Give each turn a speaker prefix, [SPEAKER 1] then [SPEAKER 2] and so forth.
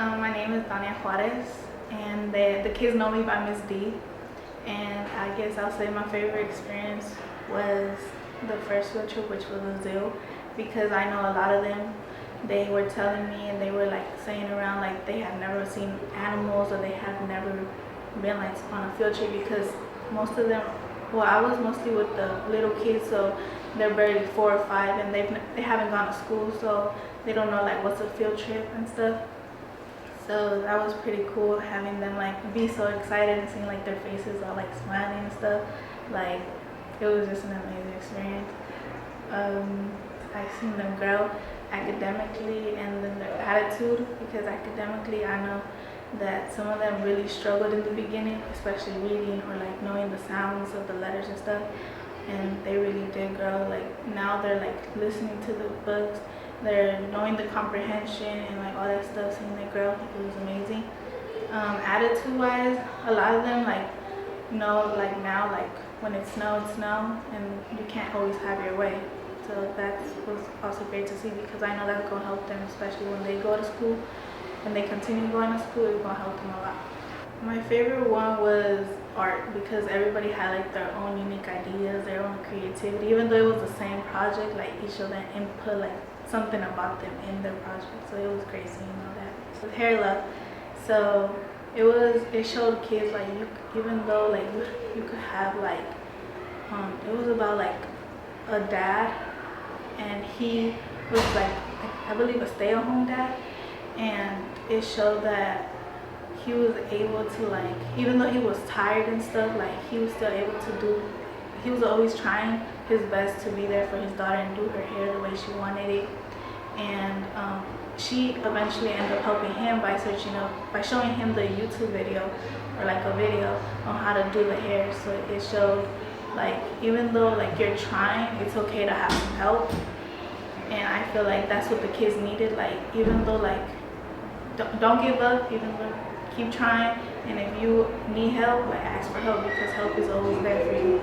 [SPEAKER 1] My name is Tania Juarez, and the kids know me by Miss D. And I guess I'll say my favorite experience was the first field trip, which was a zoo, because I know a lot of them, they were telling me and they were like saying around like they have never seen animals or they have never been like on a field trip, because most of them, well, I was mostly with the little kids, so they're barely 4 or 5 and they haven't gone to school, so they don't know like what's a field trip and stuff. So that was pretty cool, having them like be so excited and seeing like their faces all like smiling and stuff. Like, it was just an amazing experience. I've seen them grow academically and then their attitude, because academically I know that some of them really struggled in the beginning, especially reading or like knowing the sounds of the letters and stuff, and they really did grow. Like, now they're like listening to the books, they're knowing the comprehension and like all that stuff, seeing they grow. It was amazing. Attitude wise, a lot of them like know like now like when it's snow, and you can't always have your way. So that was also great to see, because I know that's gonna help them, especially when they go to school and they continue going to school. It's gonna help them a lot. My favorite one was art, because everybody had like their own unique ideas, their own creativity. Even though it was the same project, like each of them input like something about them in their project. So it was great seeing all that. With Hair Love, so it showed kids like even though like you could have like it was about like a dad, and he was like I believe a stay-at-home dad, and it showed that he was able to like, even though he was tired and stuff, like he was still able to do, he was always trying his best to be there for his daughter and do her hair the way she wanted it. And she eventually ended up helping him by showing him the YouTube video, or like a video on how to do the hair. So it showed like even though like you're trying, it's okay to have some help. And I feel like that's what the kids needed. Like, even though like don't give up, even though keep trying, and if you need help, like ask for help, because help is always there for you.